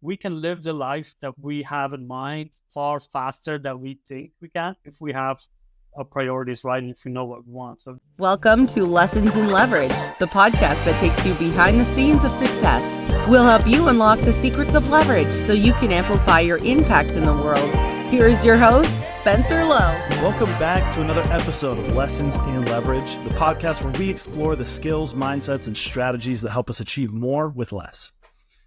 we can live the life that we have in mind far faster than we think we can if we have our priorities right and if we know what we want. So, welcome to Lessons in Leverage, the podcast that takes you behind the scenes of success. We'll help you unlock the secrets of leverage so you can amplify your impact in the world. Here's your host, Spencer Lowe. Welcome back to another episode of Lessons in Leverage, the podcast where we explore the skills, mindsets, and strategies that help us achieve more with less.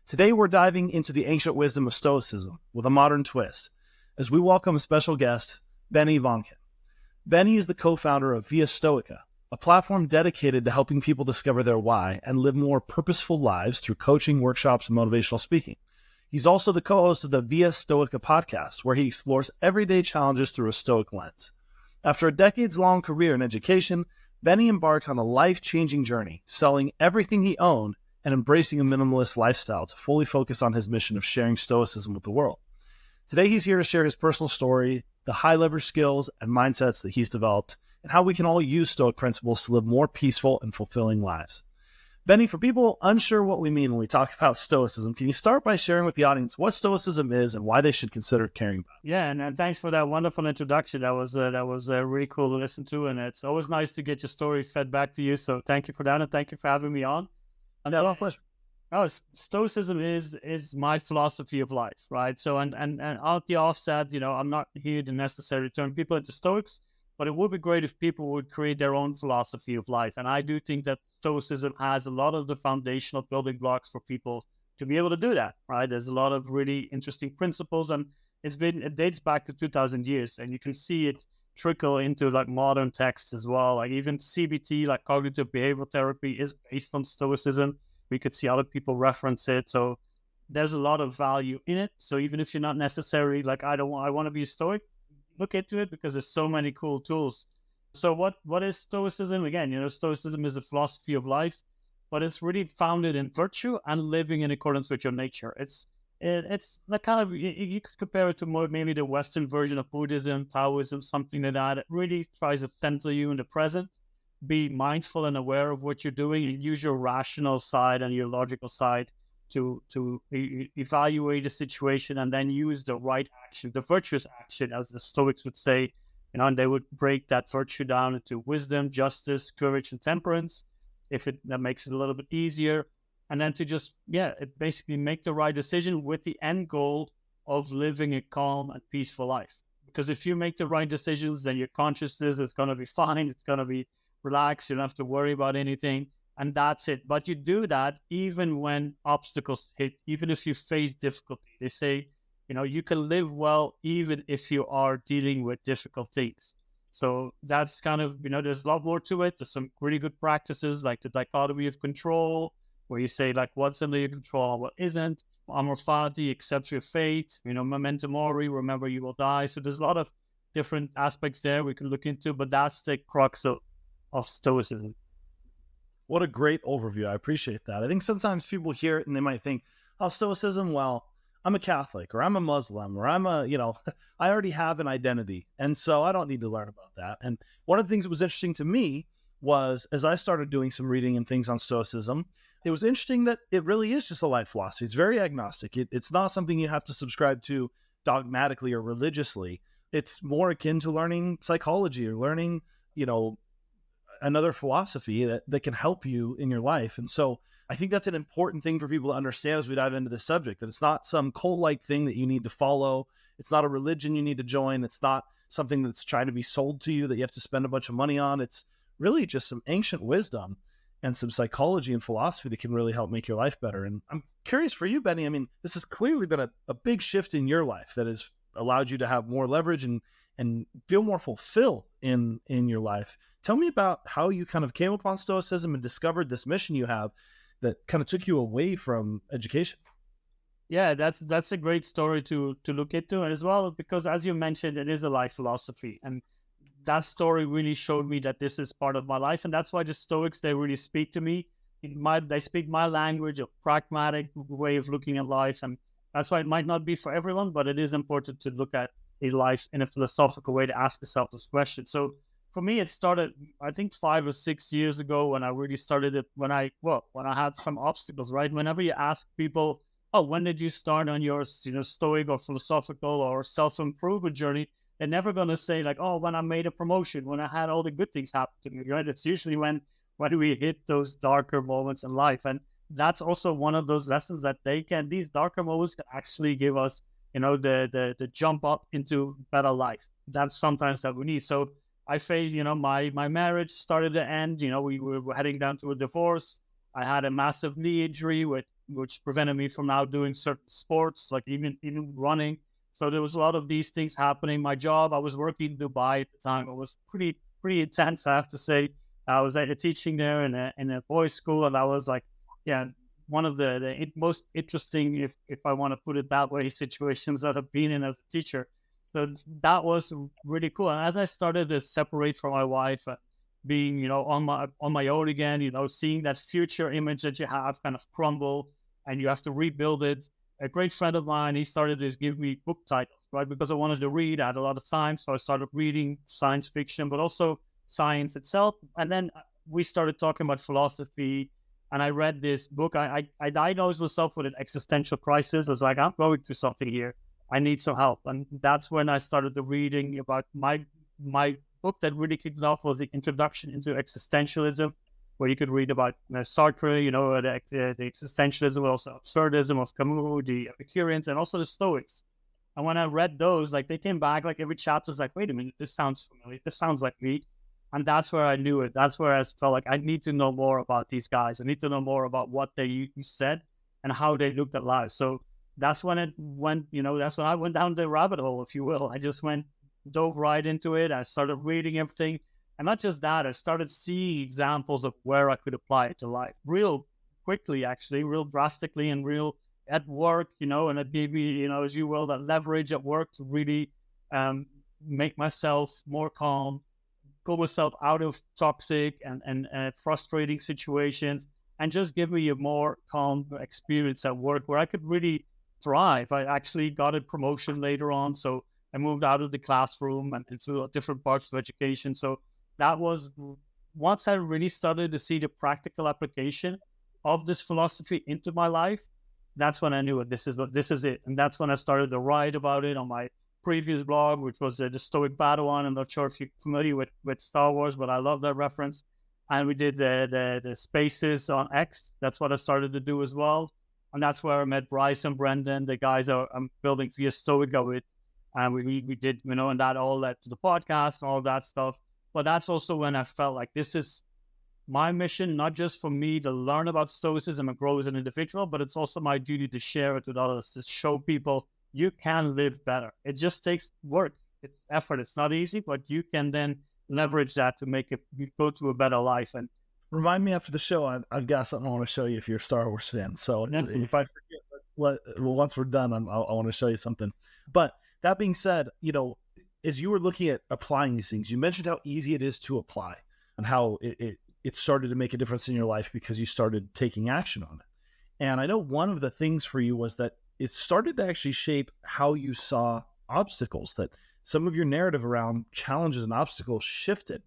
Today, we're diving into the ancient wisdom of Stoicism with a modern twist as we welcome a special guest, Benny Voncken. Benny is the co-founder of Via Stoica, a platform dedicated to helping people discover their why and live more purposeful lives through coaching, workshops, and motivational speaking. He's also the co-host of the Via Stoica podcast, where he explores everyday challenges through a Stoic lens. After a decades-long career in education, Benny embarks on a life-changing journey, selling everything he owned and embracing a minimalist lifestyle to fully focus on his mission of sharing Stoicism with the world. Today, he's here to share his personal story, the high-leverage skills and mindsets that he's developed, and how we can all use Stoic principles to live more peaceful and fulfilling lives. Benny, for people unsure what we mean when we talk about Stoicism, can you start by sharing with the audience what Stoicism is and why they should consider caring about it? Yeah, and thanks for that wonderful introduction. That was really cool to listen to, and it's always nice to get your story fed back to you. So thank you for that, and thank you for having me on. And Yeah, pleasure. Stoicism is my philosophy of life, right? So and at the offset, I'm not here to necessarily turn people into Stoics, but it would be great if people would create their own philosophy of life. And I do think that Stoicism has a lot of the foundational building blocks for people to be able to do that, right? There's a lot of really interesting principles, and it dates back to 2,000 years, and you can see it trickle into like modern texts as well. Like even CBT, like cognitive behavioral therapy, is based on Stoicism. We could see other people reference it. So there's a lot of value in it. So even if you're not necessarily like, I want to be a Stoic, look into it because there's so many cool tools. So what is Stoicism? Again, Stoicism is a philosophy of life, but it's really founded in virtue and living in accordance with your nature. It's like kind of, you could compare it to more maybe the Western version of Buddhism, Taoism, something like that. It really tries to center you in the present, be mindful and aware of what you're doing, and use your rational side and your logical side to evaluate the situation and then use the right action, the virtuous action, as the Stoics would say, and they would break that virtue down into wisdom, justice, courage, and temperance, that makes it a little bit easier. And then to just, basically make the right decision with the end goal of living a calm and peaceful life. Because if you make the right decisions, then your consciousness is going to be fine. It's going to be relaxed. You don't have to worry about anything. And that's it. But you do that even when obstacles hit, even if you face difficulty. They say, you can live well even if you are dealing with difficult things. So that's kind of, there's a lot more to it. There's some really good practices like the dichotomy of control, where you say like what's under your control and what isn't. Amor fati, accept your fate. Memento mori, remember you will die. So there's a lot of different aspects there we can look into, but that's the crux of Stoicism. What a great overview. I appreciate that. I think sometimes people hear it and they might think, oh, Stoicism, well, I'm a Catholic or I'm a Muslim or I already have an identity. And so I don't need to learn about that. And one of the things that was interesting to me was as I started doing some reading and things on Stoicism, it was interesting that it really is just a life philosophy. It's very agnostic. It's not something you have to subscribe to dogmatically or religiously. It's more akin to learning psychology or learning, another philosophy that can help you in your life. And so I think that's an important thing for people to understand as we dive into this subject, that it's not some cult-like thing that you need to follow. It's not a religion you need to join. It's not something that's trying to be sold to you that you have to spend a bunch of money on. It's really just some ancient wisdom and some psychology and philosophy that can really help make your life better. And I'm curious for you, Benny, this has clearly been a big shift in your life that has allowed you to have more leverage and feel more fulfilled in your life. Tell me about how you kind of came upon Stoicism and discovered this mission you have that kind of took you away from education. Yeah, that's a great story to look into, and as well because, as you mentioned, it is a life philosophy, and that story really showed me that this is part of my life, and that's why the Stoics, they really speak to me. They speak my language of pragmatic way of looking at life, and that's why it might not be for everyone, but it is important to look at a life in a philosophical way to ask yourself this question. So for me, it started, I think 5 or 6 years ago when I really started it, when I had some obstacles, right? Whenever you ask people, oh, when did you start on your, Stoic or philosophical or self-improvement journey? They're never going to say like, oh, when I made a promotion, when I had all the good things happen to me, right? It's usually when we hit those darker moments in life. And that's also one of those lessons that these darker moments can actually give us, the jump up into better life. That's sometimes that we need. So I faced, my marriage started to end, we were heading down to a divorce. I had a massive knee injury, which prevented me from now doing certain sports, like even running. So there was a lot of these things happening. My job, I was working in Dubai at the time. It was pretty intense, I have to say. I was teaching there in a boys' school, and I was like, yeah, one of the most interesting, if I want to put it that way, situations that I've been in as a teacher. So that was really cool. And as I started to separate from my wife, being on my own again, seeing that future image that you have kind of crumble, and you have to rebuild it. A great friend of mine, he started to give me book titles, right? Because I wanted to read. I had a lot of time, so I started reading science fiction, but also science itself. And then we started talking about philosophy, and I read this book. I diagnosed myself with an existential crisis. I was like, I'm going through something here. I need some help. And that's when I started the reading about my book that really kicked it off was the Introduction into Existentialism, where you could read about Sartre, the existentialism, but also absurdism of Camus, the Epicureans, and also the Stoics. And when I read those, like they came back, like every chapter was like, wait a minute, this sounds familiar. This sounds like me. And that's where I knew it. That's where I felt like I need to know more about these guys. I need to know more about what they said and how they looked at life. So that's when it went, that's when I went down the rabbit hole, if you will. I just dove right into it. I started reading everything. And not just that, I started seeing examples of where I could apply it to life real quickly, actually, real drastically, and real at work, and it gave me, as you will, that leverage at work to really make myself more calm, pull myself out of toxic and frustrating situations, and just give me a more calm experience at work where I could really thrive. I actually got a promotion later on, so I moved out of the classroom and into different parts of education. So that was once I really started to see the practical application of this philosophy into my life. That's when I knew it. This is it. And that's when I started to write about it on my previous blog, which was the Stoic Padawan. I'm not sure if you're familiar with Star Wars, but I love that reference. And we did the spaces on X. That's what I started to do as well. And that's where I met Bryce and Brendan, the guys I'm building Via Stoica with. And we did, and that all led to the podcast and all that stuff. But that's also when I felt like this is my mission, not just for me to learn about Stoicism and grow as an individual, but it's also my duty to share it with others, to show people you can live better. It just takes work. It's effort. It's not easy, but you can then leverage that to make it go to a better life. And remind me after the show, I've got something I want to show you if you're a Star Wars fan. So if I forget, once we're done, I want to show you something. But that being said, as you were looking at applying these things, you mentioned how easy it is to apply and how it started to make a difference in your life because you started taking action on it. And I know one of the things for you was that it started to actually shape how you saw obstacles, that some of your narrative around challenges and obstacles shifted.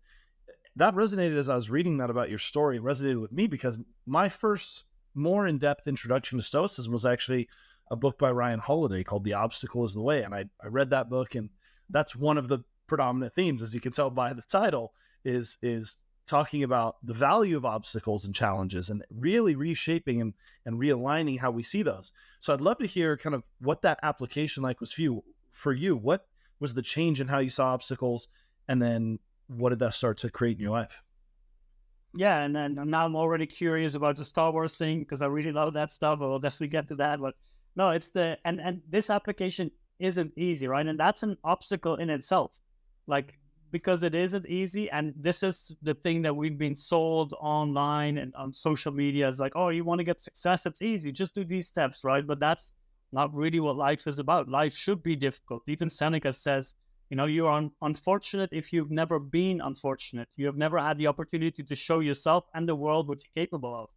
That resonated as I was reading that about your story. It resonated with me because my first more in-depth introduction to Stoicism was actually a book by Ryan Holiday called The Obstacle is the Way. And I read that book, and that's one of the predominant themes, as you can tell by the title, is talking about the value of obstacles and challenges and really reshaping and realigning how we see those. So I'd love to hear kind of what that application like was for you. What was the change in how you saw obstacles, and then what did that start to create in your life? Yeah, and then now I'm already curious about the Star Wars thing because I really love that stuff. I will definitely get to that. But no, it's and this application isn't easy, right? And that's an obstacle in itself. Like, because it isn't easy, and this is the thing that we've been sold online and on social media is like, oh, you want to get success, it's easy, just do these steps, right? But that's not really what life is about. Life should be difficult. Even Seneca says, you are unfortunate if you've never been unfortunate. You have never had the opportunity to show yourself and the world what you're capable of.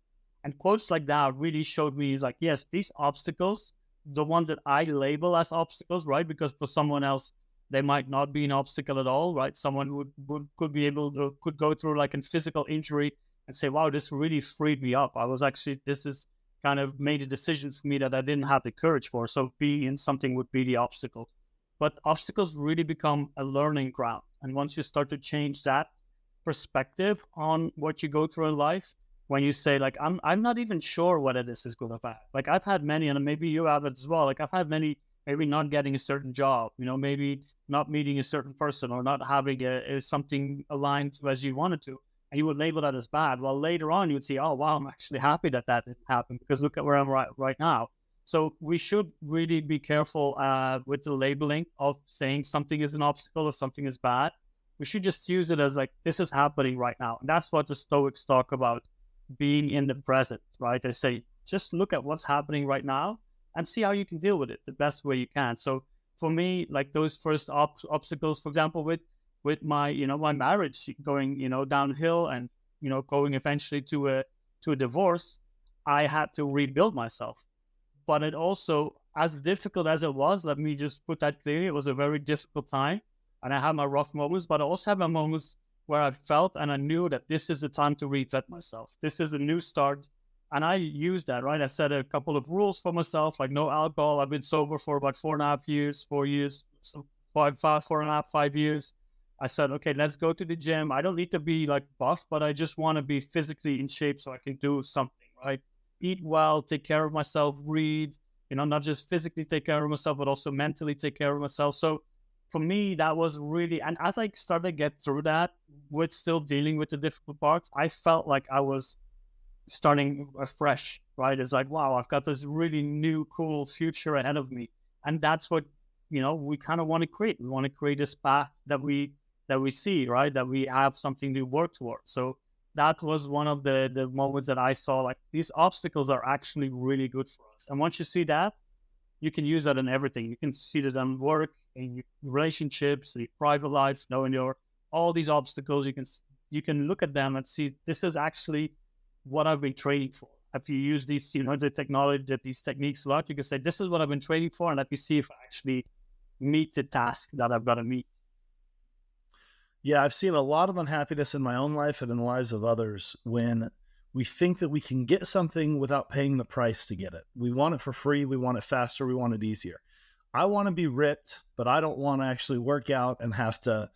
And quotes like that really showed me, is like, yes, these obstacles, the ones that I label as obstacles, right? Because for someone else, they might not be an obstacle at all, right? Someone could go through like a physical injury and say, wow, this really freed me up. This is kind of made a decision for me that I didn't have the courage for. So being in something would be the obstacle. But obstacles really become a learning ground. And once you start to change that perspective on what you go through in life, when you say, like, I'm not even sure whether this is good or bad. Like, I've had many, and maybe you have it as well. Like, I've had many, maybe not getting a certain job, maybe not meeting a certain person, or not having something aligned as you wanted to. And you would label that as bad. Well, later on, you would say, oh, wow, I'm actually happy that didn't happen, because look at where I'm right now. So we should really be careful with the labeling of saying something is an obstacle or something is bad. We should just use it as, like, this is happening right now. And that's what the Stoics talk about, being in the present, right? They say, just look at what's happening right now and see how you can deal with it the best way you can. So for me, like, those first obstacles, for example, with my, my marriage going, downhill, and, going eventually to a divorce, I had to rebuild myself. But it also, as difficult as it was, let me just put that clearly, it was a very difficult time. And I had my rough moments, but I also had my moments where I felt and I knew that this is the time to reset myself. This is a new start. And I used that, right? I set a couple of rules for myself, like no alcohol. I've been sober for about 4.5 years, 4 years, so 5 years. I said, okay, let's go to the gym. I don't need to be like buff, but I just want to be physically in shape so I can do something, right? Eat well, take care of myself, read, not just physically take care of myself, but also mentally take care of myself. So for me, that was really, and as I started to get through that, with still dealing with the difficult parts, I felt like I was starting afresh, right? It's like, wow, I've got this really new, cool future ahead of me. And that's what, we kind of want to create. We want to create this path that we see, right? That we have something to work towards. So that was one of the moments that I saw, like, these obstacles are actually really good for us. And once you see that, you can use that in everything. You can see that in work, in your relationships, in your private lives, in your all these obstacles. You can look at them and see, this is actually what I've been training for. If you use these, the technology, these techniques a lot, you can say, this is what I've been training for, and let me see if I actually meet the task that I've got to meet. Yeah, I've seen a lot of unhappiness in my own life and in the lives of others when we think that we can get something without paying the price to get it. We want it for free. We want it faster. We want it easier. I want to be ripped, but I don't want to actually work out and have to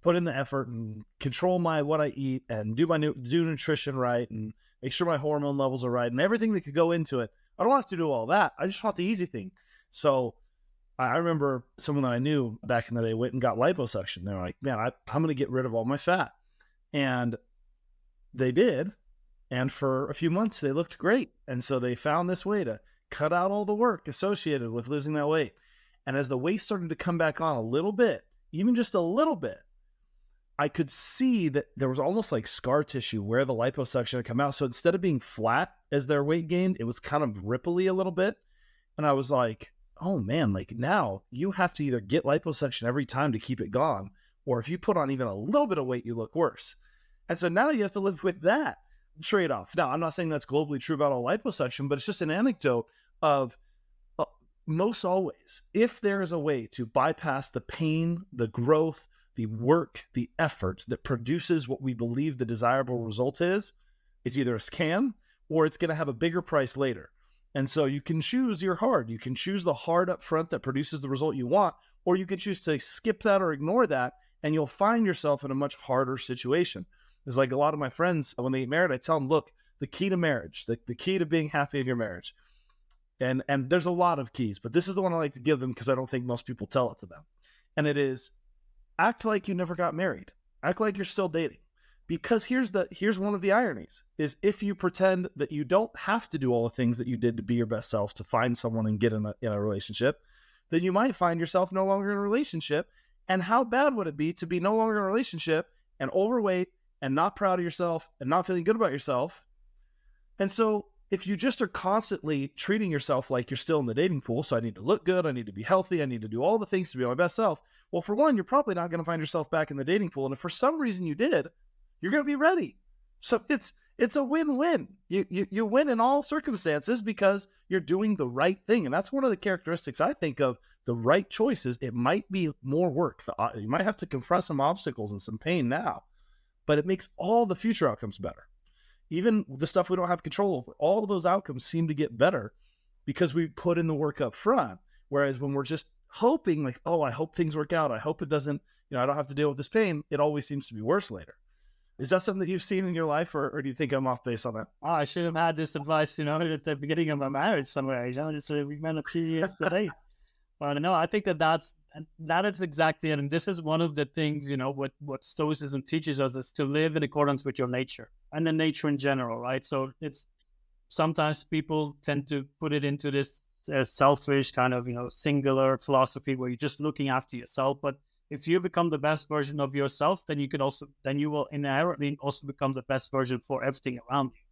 put in the effort and control what I eat and do nutrition right and make sure my hormone levels are right and everything that could go into it. I don't have to do all that. I just want the easy thing. So I remember someone that I knew back in the day went and got liposuction. They're like, man, I'm going to get rid of all my fat. And they did. And for a few months, they looked great. And so they found this way to cut out all the work associated with losing that weight. And as the weight started to come back on a little bit, even just a little bit, I could see that there was almost like scar tissue where the liposuction had come out. So instead of being flat as their weight gained, it was kind of ripply a little bit. And I was like, oh man, like now you have to either get liposuction every time to keep it gone, or if you put on even a little bit of weight, you look worse. And so now you have to live with that trade-off. Now, I'm not saying that's globally true about all liposuction, but it's just an anecdote of most always, if there is a way to bypass the pain, the growth, the work, the effort that produces what we believe the desirable result is, it's either a scam or it's going to have a bigger price later. And so you can choose your hard. You can choose the hard up front that produces the result you want, or you can choose to skip that or ignore that, and you'll find yourself in a much harder situation. It's like a lot of my friends, when they get married, I tell them, look, the key to marriage, the key to being happy in your marriage, and there's a lot of keys, but this is the one I like to give them because I don't think most people tell it to them. And it is, act like you never got married. Act like you're still dating. Because here's one of the ironies, is if you pretend that you don't have to do all the things that you did to be your best self to find someone and get in a relationship, then you might find yourself no longer in a relationship. And how bad would it be to be no longer in a relationship and overweight and not proud of yourself and not feeling good about yourself? And so if you just are constantly treating yourself like you're still in the dating pool, so I need to look good, I need to be healthy, I need to do all the things to be my best self. Well, for one, you're probably not going to find yourself back in the dating pool. And if for some reason you did, you're going to be ready. So it's a win-win. You win in all circumstances because you're doing the right thing. And that's one of the characteristics I think of the right choices. It might be more work. You might have to confront some obstacles and some pain now, but it makes all the future outcomes better. even the stuff we don't have control over, all of those outcomes seem to get better because we put in the work up front. Whereas when we're just hoping, like, oh, I hope things work out, I hope it doesn't, I don't have to deal with this pain, it always seems to be worse later. Is that something that you've seen in your life, or do you think I'm off base on that? Oh, I should have had this advice, at the beginning of my marriage somewhere. We met a few years today. But no, I think that is exactly it. And this is one of the things, what Stoicism teaches us is to live in accordance with your nature and the nature in general, right? So it's sometimes people tend to put it into this selfish kind of, singular philosophy where you're just looking after yourself. But if you become the best version of yourself, then you will inherently also become the best version for everything around you.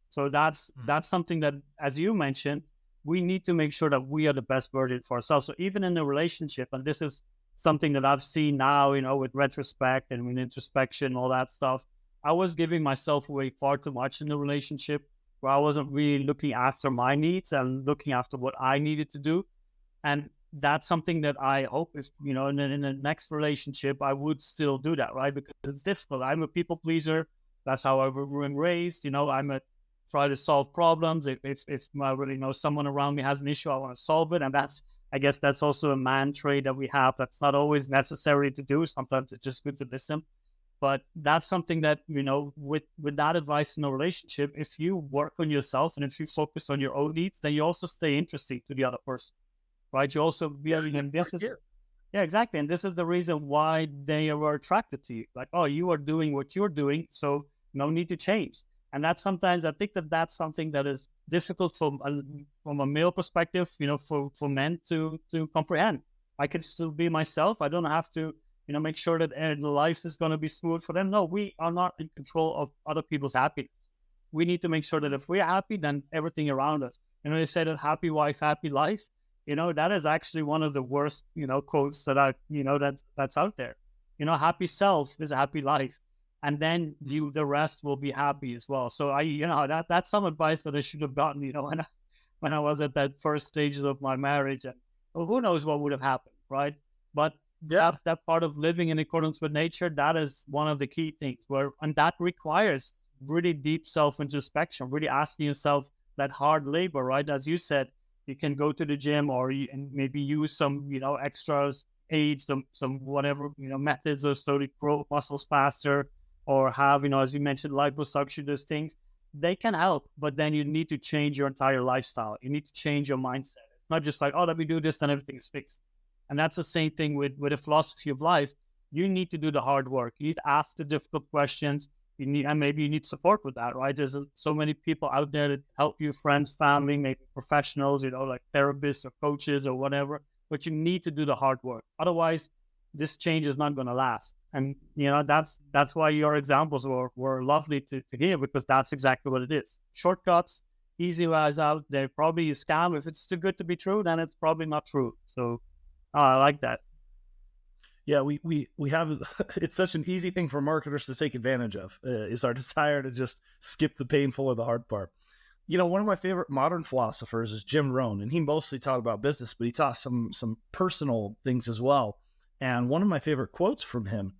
So that's something that, as you mentioned, we need to make sure that we are the best version for ourselves. So even in a relationship, and this is something that I've seen now, with retrospect and with introspection, all that stuff, I was giving myself away far too much in the relationship, where I wasn't really looking after my needs and looking after what I needed to do. And that's something that I hope if, in the next relationship, I would still do that, right? Because it's difficult. I'm a people pleaser. That's how I've been raised. Try to solve problems. If someone around me has an issue, I want to solve it. And I guess that's also a man trait that we have. That's not always necessary to do. Sometimes it's just good to listen. But that's something that, with that advice in a relationship, if you work on yourself and if you focus on your own needs, then you also stay interesting to the other person, right? You also yeah, exactly. And this is the reason why they were attracted to you. Like, oh, you are doing what you're doing, so no need to change. And that's sometimes, I think that's something that is difficult from a male perspective, for men to comprehend. I can still be myself. I don't have to, make sure that the life is going to be smooth for them. No, we are not in control of other people's happiness. We need to make sure that if we're happy, then everything around us. They say that happy wife, happy life. That is actually one of the worst, quotes that that's out there. Happy self is a happy life. And then the rest will be happy as well. So that's some advice that I should have gotten, when I was at that first stages of my marriage, and who knows what would have happened, right? But that part of living in accordance with nature, that is one of the key things and that requires really deep self-introspection, really asking yourself that hard labor, right? As you said, you can go to the gym and maybe use some, extras, aids, some whatever, methods of so to grow muscles faster, or have, as you mentioned, liposuction, those things, they can help, but then you need to change your entire lifestyle. You need to change your mindset. It's not just like, oh, let me do this and everything is fixed. And that's the same thing with a philosophy of life. You need to do the hard work. You need to ask the difficult questions. And maybe you need support with that, right? There's so many people out there that help you, friends, family, maybe professionals, like therapists or coaches or whatever. But you need to do the hard work. Otherwise, this change is not going to last. And, that's why your examples were lovely to hear, because that's exactly what it is. Shortcuts, easy ways out, they're probably a scam. If it's too good to be true, then it's probably not true. So I like that. Yeah, we have, it's such an easy thing for marketers to take advantage of, is our desire to just skip the painful or the hard part. One of my favorite modern philosophers is Jim Rohn, and he mostly taught about business, but he taught some personal things as well. And one of my favorite quotes from him,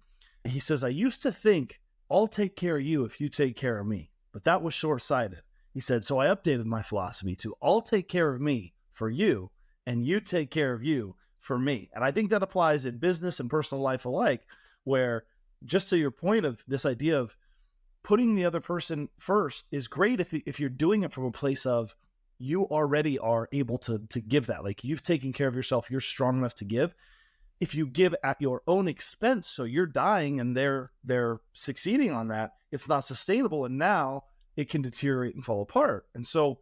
he says, "I used to think I'll take care of you if you take care of me, but that was short-sighted." He said, "So I updated my philosophy to I'll take care of me for you, and you take care of you for me." And I think that applies in business and personal life alike, where, just to your point of this idea of putting the other person first is great if you're doing it from a place of you already are able to give that. Like, you've taken care of yourself, you're strong enough to give. If you give at your own expense, so you're dying and they're succeeding on that, it's not sustainable, and now it can deteriorate and fall apart. And so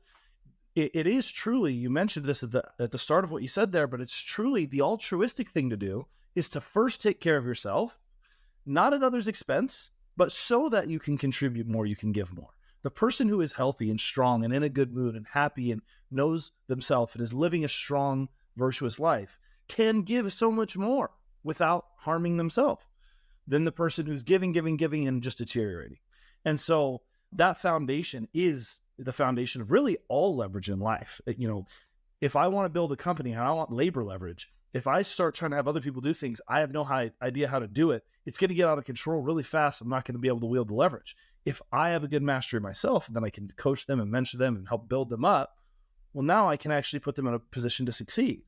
it is truly, you mentioned this at the start of what you said there, but it's truly the altruistic thing to do is to first take care of yourself, not at others' expense, but so that you can contribute more, you can give more. The person who is healthy and strong and in a good mood and happy and knows themselves and is living a strong, virtuous life can give so much more without harming themselves than the person who's giving and just deteriorating. And so that foundation is the foundation of really all leverage in life. If I want to build a company and I want labor leverage, if I start trying to have other people do things, I have no idea how to do it. It's going to get out of control really fast. I'm not going to be able to wield the leverage. if I have a good mastery myself, then I can coach them and mentor them and help build them up. Well, now I can actually put them in a position to succeed.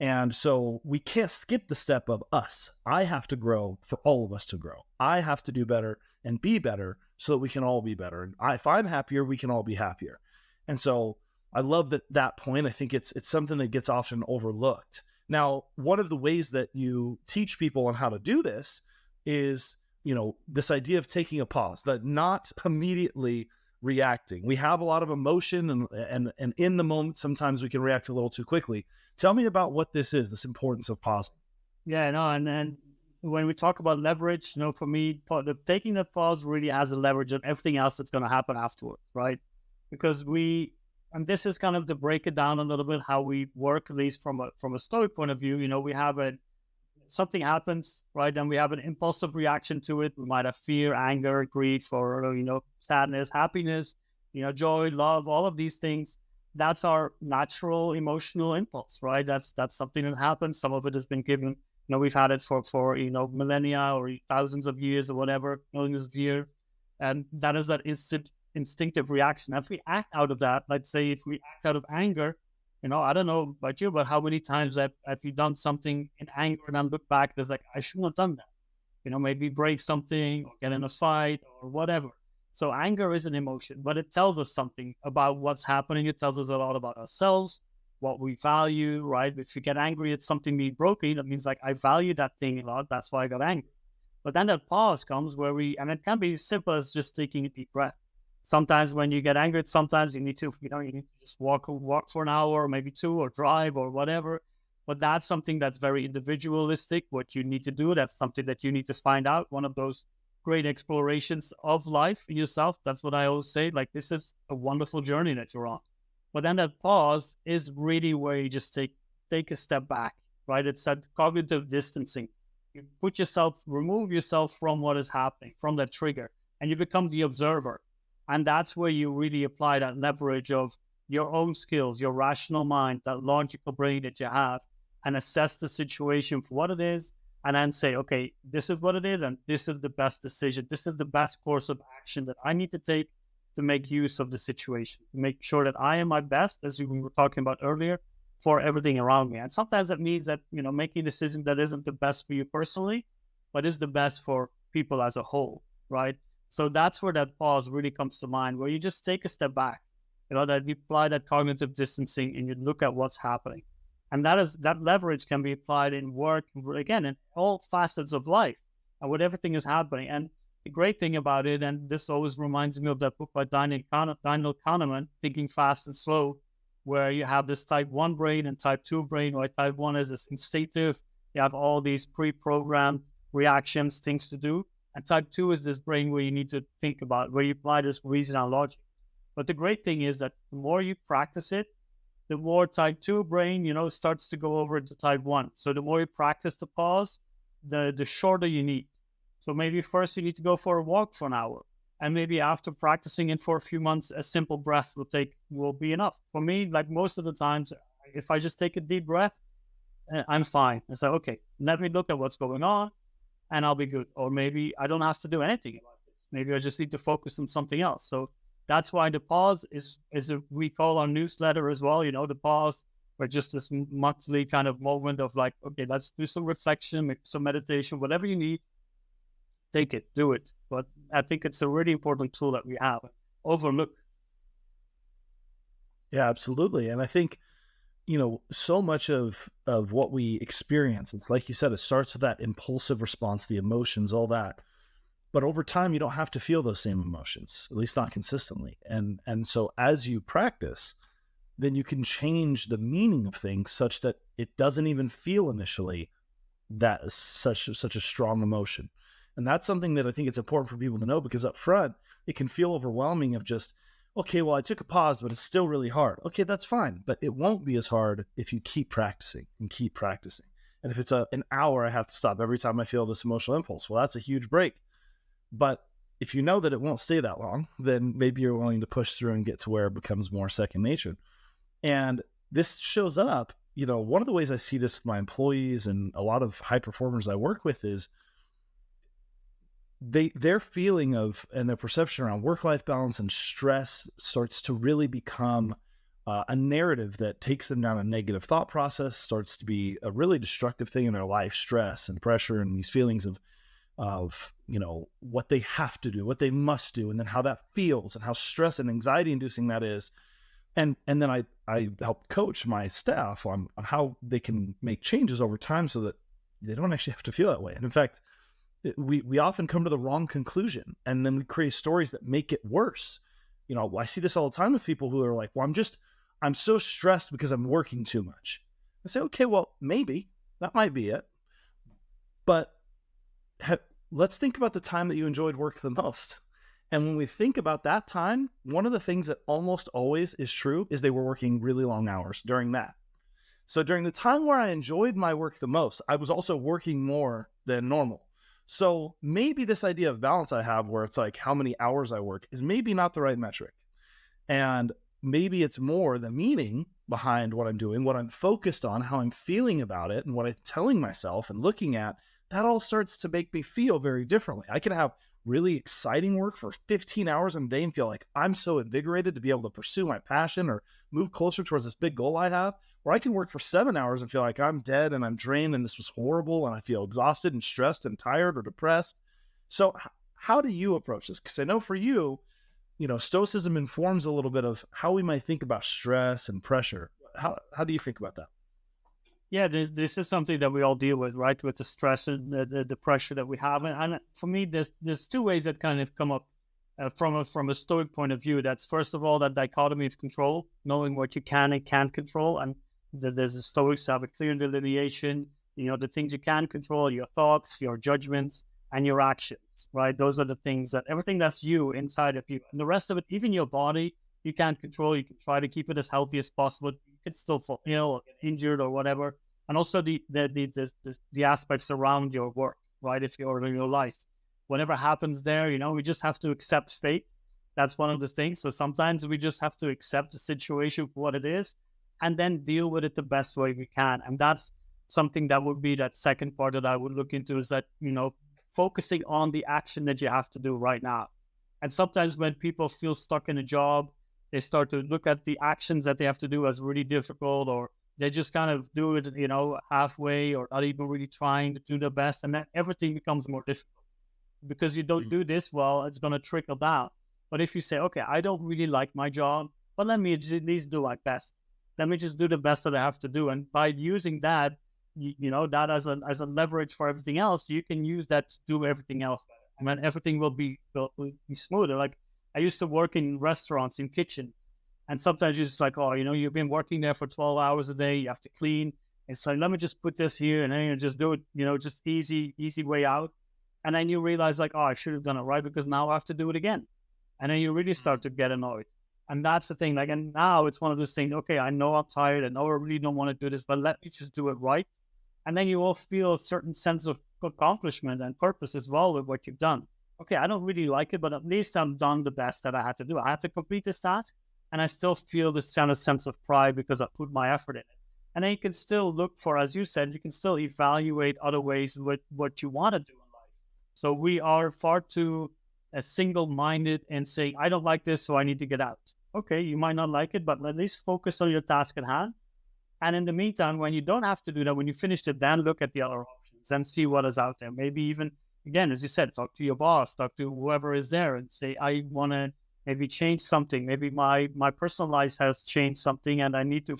And so we can't skip the step of us. I have to grow for all of us to grow. I have to do better and be better so that we can all be better. And if I'm happier, we can all be happier. And so I love that point. I think it's something that gets often overlooked. Now, one of the ways that you teach people on how to do this is, this idea of taking a pause, that not immediately reacting. We have a lot of emotion and in the moment, sometimes we can react a little too quickly. Tell me about what this is, this importance of pausing. Yeah, no, and when we talk about leverage, for me, taking that pause really has a leverage on everything else that's going to happen afterwards, right? Because and this is kind of to break it down a little bit, how we work, at least from a Stoic point of view. We have something happens, right? And we have an impulsive reaction to it. We might have fear, anger, grief, or, sadness, happiness, joy, love, all of these things. That's our natural emotional impulse, right? That's something that happens. Some of it has been given, we've had it for millennia or thousands of years or whatever, millions of years. And that is that instinctive reaction. If we act out of that, let's say if we act out of anger, I don't know about you, but how many times have you done something in anger and then look back, there's like, I shouldn't have done that. Maybe break something or get in a fight or whatever. So anger is an emotion, but it tells us something about what's happening. It tells us a lot about ourselves, what we value, right? If you get angry at something being broken, that means like, I value that thing a lot. That's why I got angry. But then that pause comes where and it can be as simple as just taking a deep breath. Sometimes when you get angry, sometimes you need to just walk for an hour or maybe two, or drive or whatever. But that's something that's very individualistic, what you need to do. That's something that you need to find out. One of those great explorations of life in yourself. That's what I always say. Like, this is a wonderful journey that you're on. But then that pause is really where you just take a step back, right? It's that cognitive distancing. You remove yourself from what is happening, from that trigger, and you become the observer. And that's where you really apply that leverage of your own skills, your rational mind, that logical brain that you have, and assess the situation for what it is, and then say, okay, this is what it is, and this is the best decision. This is the best course of action that I need to take to make use of the situation, to make sure that I am my best, as we were talking about earlier, for everything around me. And sometimes that means that, making a decision that isn't the best for you personally, but is the best for people as a whole, right? So that's where that pause really comes to mind, where you just take a step back, that you apply that cognitive distancing and you look at what's happening. And that leverage can be applied in work, again, in all facets of life and what everything is happening. And the great thing about it, and this always reminds me of that book by Daniel Kahneman, Thinking Fast and Slow, where you have this type 1 brain and type 2 brain, where type 1 is this instinctive, you have all these pre-programmed reactions, things to do. And type 2 is this brain where you need to think about, where you apply this reason and logic. But the great thing is that the more you practice it, the more type 2 brain, starts to go over to type 1. So the more you practice the pause, the shorter you need. So maybe first you need to go for a walk for an hour. And maybe after practicing it for a few months, a simple breath will be enough. For me, like most of the times, if I just take a deep breath, I'm fine. And so, okay, let me look at what's going on, and I'll be good. Or maybe I don't have to do anything about this. Maybe I just need to focus on something else. So that's why the pause we call our newsletter as well, the pause, where just this monthly kind of moment of like, okay, let's do some reflection, maybe some meditation, whatever you need, take it, do it. But I think it's a really important tool that we have, overlooked. Yeah, absolutely. And I think, so much of what we experience, it's like you said, it starts with that impulsive response, the emotions, all that. But over time, you don't have to feel those same emotions, at least not consistently. And so as you practice, then you can change the meaning of things such that it doesn't even feel initially that is such a strong emotion. And that's something that I think it's important for people to know, because up front, it can feel overwhelming of just, okay, well, I took a pause, but it's still really hard. Okay, that's fine. But it won't be as hard if you keep practicing and keep practicing. And if it's an hour, I have to stop every time I feel this emotional impulse. Well, that's a huge break. But if you know that it won't stay that long, then maybe you're willing to push through and get to where it becomes more second nature. And this shows up, one of the ways I see this with my employees and a lot of high performers I work with is their feeling of and their perception around work-life balance and stress starts to really become a narrative that takes them down a negative thought process, starts to be a really destructive thing in their life, stress and pressure and these feelings of what they have to do, what they must do, and then how that feels and how stress and anxiety inducing that is. And then I help coach my staff on how they can make changes over time so that they don't actually have to feel that way. And in fact, we often come to the wrong conclusion, and then we create stories that make it worse. I see this all the time with people who are like, well, I'm so stressed because I'm working too much. I say, okay, well, maybe that might be it. But let's think about the time that you enjoyed work the most. And when we think about that time, one of the things that almost always is true is they were working really long hours during that. So during the time where I enjoyed my work the most, I was also working more than normal. So maybe this idea of balance I have where it's like how many hours I work is maybe not the right metric. And maybe it's more the meaning behind what I'm doing, what I'm focused on, how I'm feeling about it, and what I'm telling myself and looking at. That all starts to make me feel very differently. I can have really exciting work for 15 hours in a day and feel like I'm so invigorated to be able to pursue my passion or move closer towards this big goal I have. Or I can work for 7 hours and feel like I'm dead and I'm drained and this was horrible and I feel exhausted and stressed and tired or depressed. So how do you approach this? Because I know for you, Stoicism informs a little bit of how we might think about stress and pressure. How do you think about that? Yeah, this is something that we all deal with, right? With the stress and the pressure that we have. And for me, there's two ways that kind of come up from a Stoic point of view. That's first of all, that dichotomy of control, knowing what you can and can't control. And there's the Stoics have a clear delineation, the things you can control, your thoughts, your judgments, and your actions, right? Those are the things that everything that's you inside of you. And the rest of it, even your body, you can't control. You can try to keep it as healthy as possible. You can still fall ill or get injured or whatever. And also the aspects around your work, right? If you're in your life, whatever happens there, we just have to accept fate. That's one of the things. So sometimes we just have to accept the situation for what it is and then deal with it the best way we can. And that's something that would be that second part that I would look into, is that, focusing on the action that you have to do right now. And sometimes when people feel stuck in a job, they start to look at the actions that they have to do as really difficult, or they just kind of do it, halfway, or not even really trying to do their best. And then everything becomes more difficult because you don't do this well, it's going to trickle down. But if you say, okay, I don't really like my job, but let me at least do my best. Let me just do the best that I have to do. And by using that, that as a leverage for everything else, you can use that to do everything else better. I mean, everything will be smoother. Like I used to work in restaurants, in kitchens. And sometimes you're just like, oh, you've been working there for 12 hours a day. You have to clean. It's like, let me just put this here and then you just do it, just easy way out. And then you realize like, oh, I should have done it right because now I have to do it again. And then you really start to get annoyed. And that's the thing. Like, and now it's one of those things, okay, I know I'm tired. I know I really don't want to do this, but let me just do it right. And then you all feel a certain sense of accomplishment and purpose as well with what you've done. Okay, I don't really like it, but at least I've done the best that I had to do. I had to complete this task. And I still feel this kind of sense of pride because I put my effort in it. And then you can still look for, as you said, you can still evaluate other ways with what you want to do in life. So we are far too single-minded and saying, I don't like this, so I need to get out. Okay, you might not like it, but at least focus on your task at hand. And in the meantime, when you don't have to do that, when you finish it, then look at the other options and see what is out there. Maybe even, again, as you said, talk to your boss, talk to whoever is there and say, I want to maybe change something. Maybe my personal life has changed something and I need to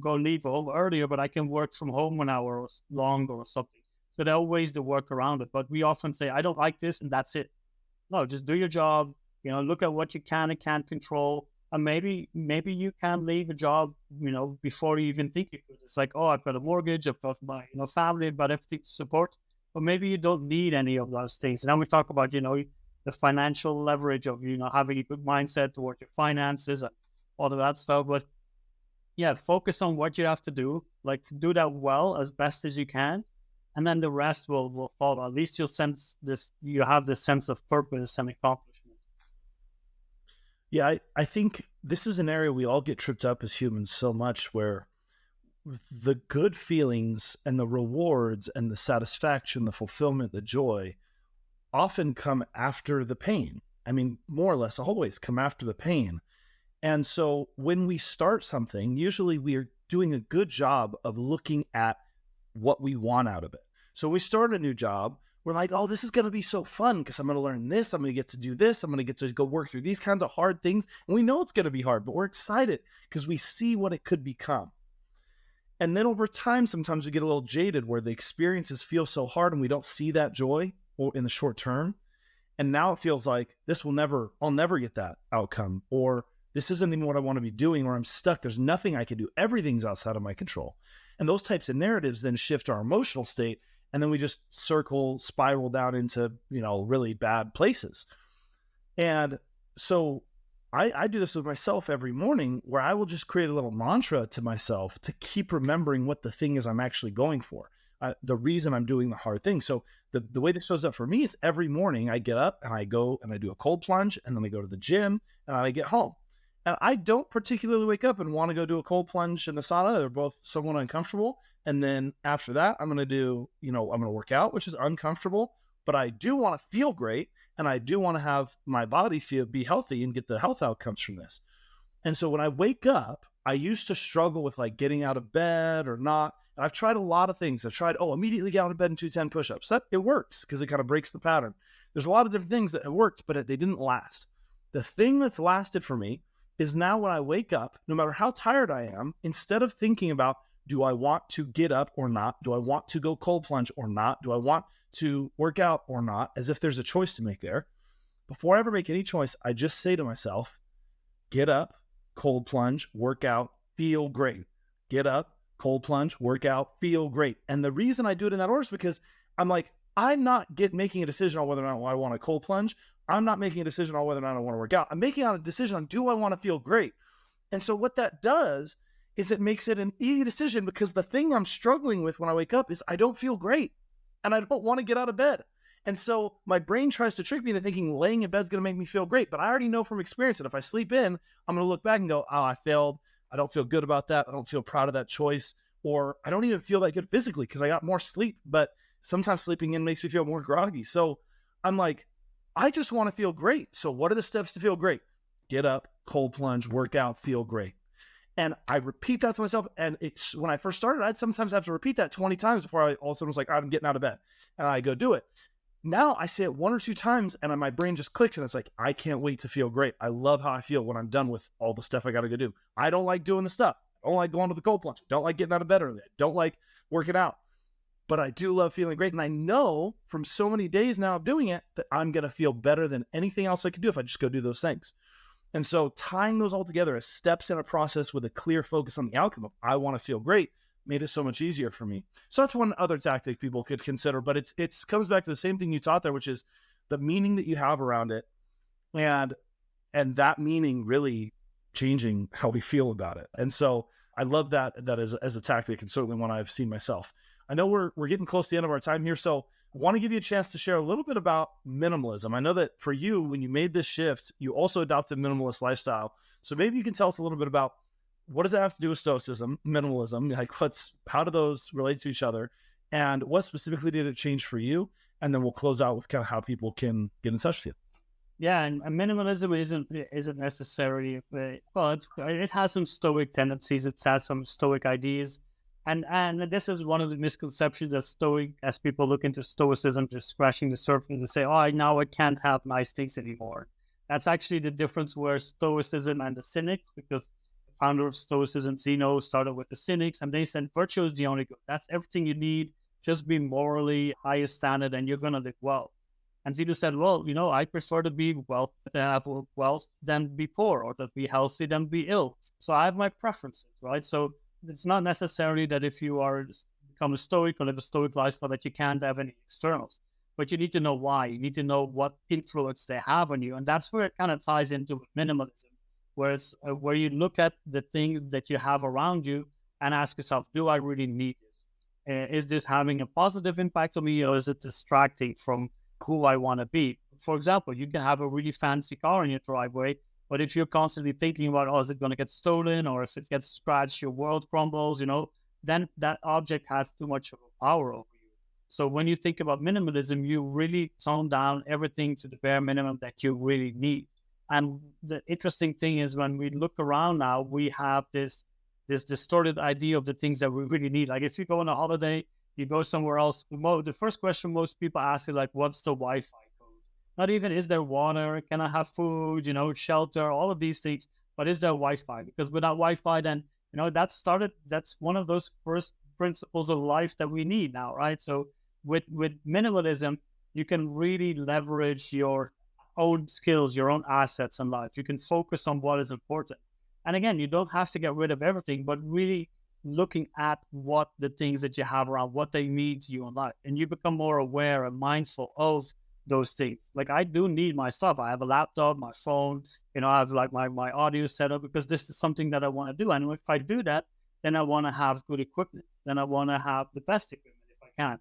go leave home earlier, but I can work from home an hour longer or something. So there are ways to work around it. But we often say, I don't like this and that's it. No, just do your job, look at what you can and can't control. And maybe you can leave a job, before you even think you could. It's like, oh, I've got a mortgage, I've got my family, I've got everything to support. But maybe you don't need any of those things. And then we talk about, the financial leverage of, having a good mindset towards your finances and all of that stuff. But yeah, focus on what you have to do, like do that well as best as you can. And then the rest will follow. At least you have this sense of purpose and accomplishment. Yeah, I think this is an area we all get tripped up as humans so much, where the good feelings and the rewards and the satisfaction, the fulfillment, the joy often come after the pain. I mean, more or less always come after the pain. And so when we start something, usually we're doing a good job of looking at what we want out of it. So when we start a new job, we're like, oh, this is going to be so fun because I'm going to learn this. I'm going to get to do this. I'm going to get to go work through these kinds of hard things. And we know it's going to be hard, but we're excited because we see what it could become. And then over time, sometimes we get a little jaded where the experiences feel so hard and we don't see that joy in the short term. And now it feels like I'll never get that outcome, or this isn't even what I want to be doing, or I'm stuck. There's nothing I can do. Everything's outside of my control. And those types of narratives then shift our emotional state. And then we just spiral down into, really bad places. And so I do this with myself every morning, where I will just create a little mantra to myself to keep remembering what the thing is I'm actually going for, the reason I'm doing the hard thing. So the way this shows up for me is every morning I get up and I go and I do a cold plunge, and then I go to the gym and I get home. And I don't particularly wake up and want to go do a cold plunge in the sauna. They're both somewhat uncomfortable. And then after that, I'm going to work out, which is uncomfortable, but I do want to feel great. And I do want to have my body be healthy and get the health outcomes from this. And so when I wake up, I used to struggle with like getting out of bed or not. And I've tried a lot of things. I've tried, immediately get out of bed and do 10 push-ups. It works because it kind of breaks the pattern. There's a lot of different things that have worked, but they didn't last. The thing that's lasted for me is now when I wake up, no matter how tired I am, instead of thinking about, do I want to get up or not? Do I want to go cold plunge or not? Do I want to work out or not? As if there's a choice to make there. Before I ever make any choice, I just say to myself, get up, cold plunge, work out, feel great. Get up, cold plunge, work out, feel great. And the reason I do it in that order is because I'm not making a decision on whether or not I want a cold plunge. I'm not making a decision on whether or not I want to work out. I'm making a decision on, do I want to feel great? And so what that does is it makes it an easy decision, because the thing I'm struggling with when I wake up is I don't feel great and I don't want to get out of bed. And so my brain tries to trick me into thinking laying in bed is going to make me feel great. But I already know from experience that if I sleep in, I'm going to look back and go, oh, I failed. I don't feel good about that. I don't feel proud of that choice. Or I don't even feel that good physically because I got more sleep. But sometimes sleeping in makes me feel more groggy. So I'm like, I just want to feel great. So what are the steps to feel great? Get up, cold plunge, work out, feel great. And I repeat that to myself. And it's when I first started, I'd sometimes have to repeat that 20 times before I all of a sudden was like, all right, I'm getting out of bed. And I go do it. Now I say it 1 or 2 times and my brain just clicks and it's like, I can't wait to feel great. I love how I feel when I'm done with all the stuff I got to go do. I don't like doing the stuff. I don't like going to the cold plunge. I don't like getting out of bed early. I don't like working out. But I do love feeling great. And I know from so many days now of doing it that I'm going to feel better than anything else I could do if I just go do those things. And so tying those all together as steps in a process with a clear focus on the outcome of I want to feel great made it so much easier for me. So that's one other tactic people could consider, but it's comes back to the same thing you taught there, which is the meaning that you have around it, and that meaning really changing how we feel about it. And so I love that as a tactic, and certainly one I've seen myself. I know we're getting close to the end of our time here, so I want to give you a chance to share a little bit about minimalism. I know that for you, when you made this shift, you also adopted a minimalist lifestyle. So maybe you can tell us a little bit about what does that have to do with Stoicism, minimalism, like how do those relate to each other, and what specifically did it change for you? And then we'll close out with kind of how people can get in touch with you. Yeah, and minimalism isn't necessarily, well, it has some Stoic tendencies. It has some Stoic ideas. And this is one of the misconceptions as people look into Stoicism, just scratching the surface and say, oh, now I can't have nice things anymore. That's actually the difference where Stoicism and the Cynics, because the founder of Stoicism, Zeno, started with the Cynics, and they said virtue is the only good. That's everything you need. Just be morally highest standard and you're going to live well. And Zeno said, well, I prefer to be to have wealth than be poor, or to be healthy than be ill. So I have my preferences, right? So it's not necessarily that if you become a Stoic or live a Stoic lifestyle that you can't have any externals, but you need to know why. You need to know what influence they have on you. And that's where it kind of ties into minimalism, where you look at the things that you have around you and ask yourself, do I really need this? Is this having a positive impact on me, or is it distracting from who I want to be? For example, you can have a really fancy car in your driveway, but if you're constantly thinking about, is it going to get stolen, or if it gets scratched, your world crumbles, then that object has too much of a power over you. So when you think about minimalism, you really tone down everything to the bare minimum that you really need. And the interesting thing is, when we look around now, we have this distorted idea of the things that we really need. Like if you go on a holiday, you go somewhere else, the first question most people ask is like, what's the Wi-Fi code? Not even, is there water? Can I have food? Shelter, all of these things. But is there Wi-Fi? Because without Wi-Fi, then, that's one of those first principles of life that we need now, right? So with minimalism, you can really leverage your own skills, your own assets in life. You can focus on what is important. And again, you don't have to get rid of everything, but really looking at what the things that you have around, what they mean to you in life. And you become more aware and mindful of those things. Like, I do need my stuff. I have a laptop, my phone, I have like my audio set up, because this is something that I want to do. And if I do that, then I want to have good equipment. Then I want to have the best equipment if I can.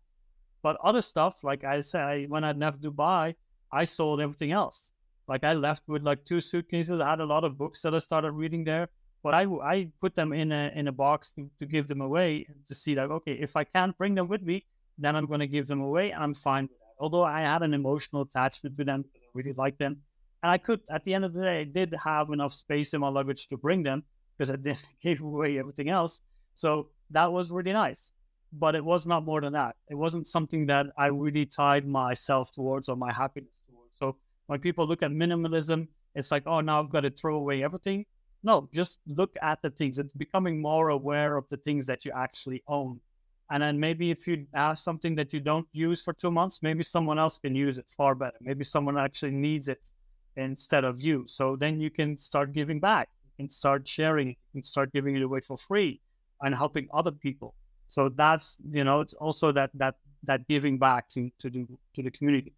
But other stuff, like I said, when I left Dubai, I sold everything else. Like, I left with like 2 suitcases. I had a lot of books that I started reading there, but I put them in a box to give them away, to see like, okay, if I can't bring them with me, then I'm going to give them away, and I'm fine with that. Although I had an emotional attachment to them because I really liked them. And I could, at the end of the day, I did have enough space in my luggage to bring them, because I didn't give away everything else. So that was really nice. But it was not more than that. It wasn't something that I really tied myself towards or my happiness towards. So when people look at minimalism, it's like, oh, now I've got to throw away everything. No, just look at the things. It's becoming more aware of the things that you actually own. And then maybe if you have something that you don't use for 2 months, maybe someone else can use it far better. Maybe someone actually needs it instead of you. So then you can start giving back. You can start sharing it. You can start giving it away for free and helping other people. So that's, it's also that giving back to the community.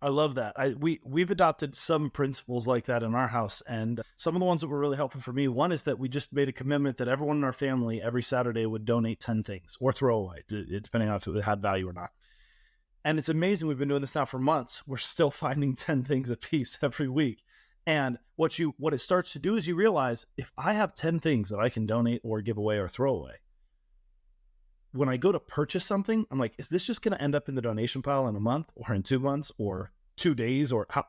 I love that. We've adopted some principles like that in our house, and some of the ones that were really helpful for me. One is that we just made a commitment that everyone in our family every Saturday would donate 10 things or throw away, depending on if it had value or not. And it's amazing. We've been doing this now for months. We're still finding 10 things a piece every week. And what it starts to do is you realize, if I have 10 things that I can donate or give away or throw away, when I go to purchase something, I'm like, is this just going to end up in the donation pile in a month or in 2 months or 2 days or how?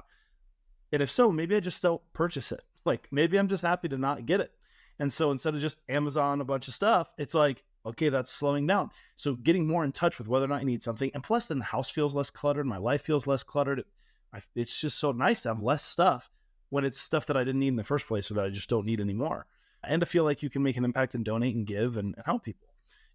And if so, maybe I just don't purchase it. Like, maybe I'm just happy to not get it. And so instead of just Amazon a bunch of stuff, it's like, okay, that's slowing down. So getting more in touch with whether or not you need something. And plus, then the house feels less cluttered. My life feels less cluttered. It's just so nice to have less stuff when it's stuff that I didn't need in the first place or that I just don't need anymore. And to feel like you can make an impact and donate and give and help people.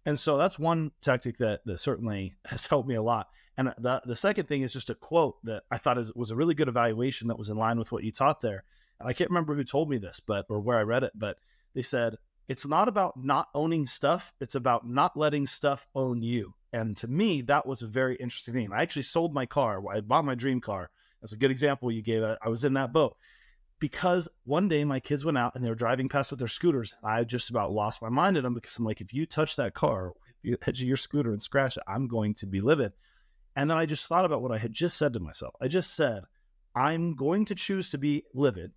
And so that's one tactic that certainly has helped me a lot. And the second thing is just a quote that I thought was a really good evaluation that was in line with what you taught there. And I can't remember who told me this, or where I read it, but they said, it's not about not owning stuff. It's about not letting stuff own you. And to me, that was a very interesting thing. I actually sold my car. I bought my dream car. That's a good example you gave. I was in that boat. Because one day my kids went out and they were driving past with their scooters. I just about lost my mind at them, because I'm like, if you touch that car, if you edge of your scooter and scratch it, I'm going to be livid. And then I just thought about what I had just said to myself. I just said, I'm going to choose to be livid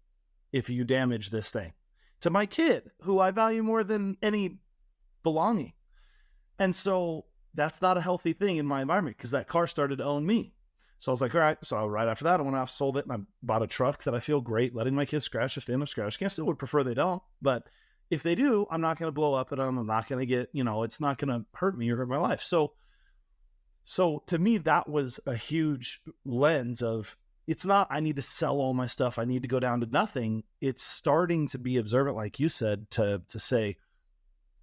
if you damage this thing to my kid, who I value more than any belonging. And so that's not a healthy thing in my environment, because that car started to own me. So I was like, all right. So right after that, I went off, sold it, and I bought a truck that I feel great letting my kids scratch if they end up scratching. I still would prefer they don't, but if they do, I'm not going to blow up at them. I'm not going to get, it's not going to hurt me or hurt my life. So to me, that was a huge lens of, it's not, I need to sell all my stuff. I need to go down to nothing. It's starting to be observant, like you said, to say,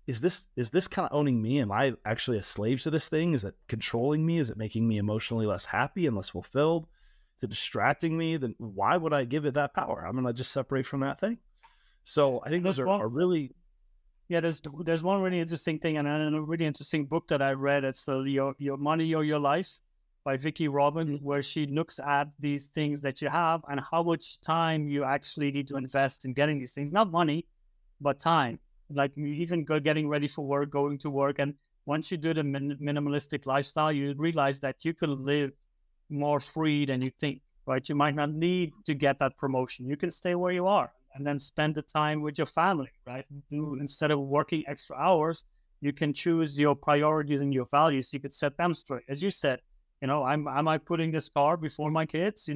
is this kind of owning me? Am I actually a slave to this thing? Is it controlling me? Is it making me emotionally less happy and less fulfilled? Is it distracting me? Then why would I give it that power? I'm going to just separate from that thing. So I think those are really... Yeah, there's one really interesting thing, and a really interesting book that I read. It's Your Money or Your Life by Vicki Robin, where she looks at these things that you have and how much time you actually need to invest in getting these things. Not money, but time. Like, even getting ready for work, going to work. And once you do the minimalistic lifestyle, you realize that you can live more free than you think, right? You might not need to get that promotion. You can stay where you are and then spend the time with your family, right? Instead of working extra hours, you can choose your priorities and your values. You could set them straight. As you said, am I putting this car before my kids?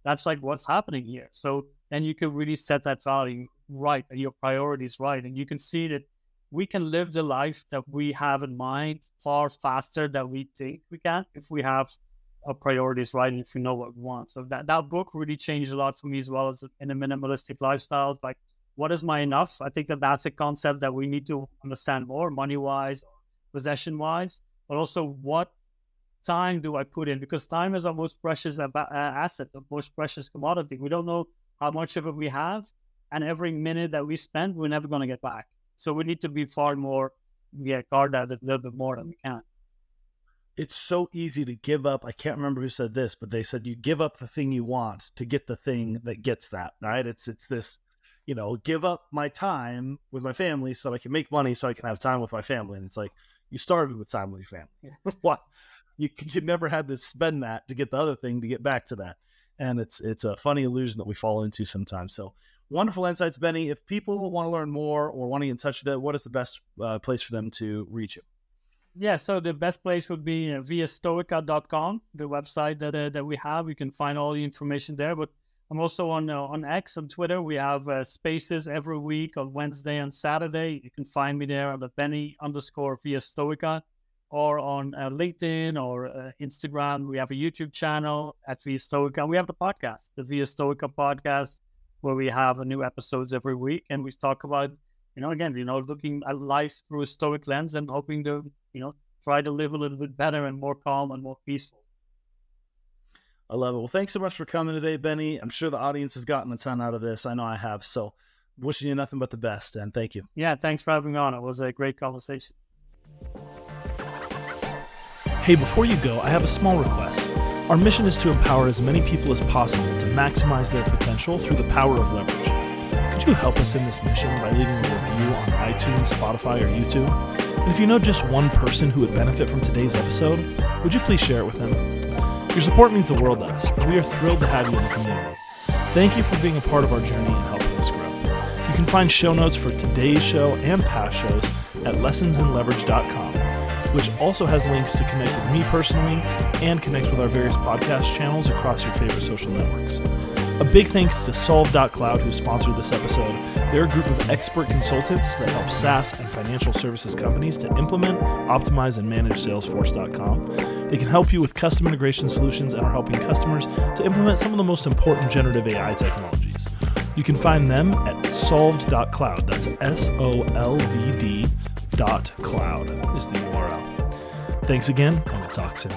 That's like what's happening here. So then you can really set that value right and your priorities right. And you can see that we can live the life that we have in mind far faster than we think we can if we have our priorities right and if we know what we want. So that book really changed a lot for me as well as in a minimalistic lifestyle. Like, what is my enough? I think that's a concept that we need to understand more, money-wise, possession-wise, but also what time do I put in? Because time is our most precious asset, the most precious commodity. We don't know how much of it we have, and every minute that we spend, we're never going to get back. So we need to be far more, guard that a little bit more than we can. It's so easy to give up. I can't remember who said this, but they said you give up the thing you want to get the thing that gets that, right? It's this, give up my time with my family so that I can make money so I can have time with my family. And it's like, you started with time with your family. Yeah. What? You never had to spend that to get the other thing to get back to that. And it's a funny illusion that we fall into sometimes. So wonderful insights, Benny. If people want to learn more or want to get in touch with it, what is the best place for them to reach you? Yeah, so the best place would be viastoica.com, the website that we have. You can find all the information there. But I'm also on X, on Twitter. We have spaces every week on Wednesday and Saturday. You can find me there on the Benny_Via Stoica, or on LinkedIn or Instagram. We have a YouTube channel at Via Stoica. And we have the podcast, the Via Stoica podcast, where we have new episodes every week. And we talk about, looking at life through a Stoic lens and hoping to, try to live a little bit better and more calm and more peaceful. I love it. Well, thanks so much for coming today, Benny. I'm sure the audience has gotten a ton out of this. I know I have. So wishing you nothing but the best, and thank you. Yeah, thanks for having me on. It was a great conversation. Hey, before you go, I have a small request. Our mission is to empower as many people as possible to maximize their potential through the power of leverage. Could you help us in this mission by leaving a review on iTunes, Spotify, or YouTube? And if you know just one person who would benefit from today's episode, would you please share it with them? Your support means the world to us, and we are thrilled to have you in the community. Thank you for being a part of our journey and helping us grow. You can find show notes for today's show and past shows at lessonsinleverage.com, which also has links to connect with me personally and connect with our various podcast channels across your favorite social networks. A big thanks to Solve.cloud, who sponsored this episode. They're a group of expert consultants that help SaaS and financial services companies to implement, optimize, and manage Salesforce.com. They can help you with custom integration solutions and are helping customers to implement some of the most important generative AI technologies. You can find them at solved.cloud. That's SOLVD.cloud is the URL. Thanks again, and we'll talk soon.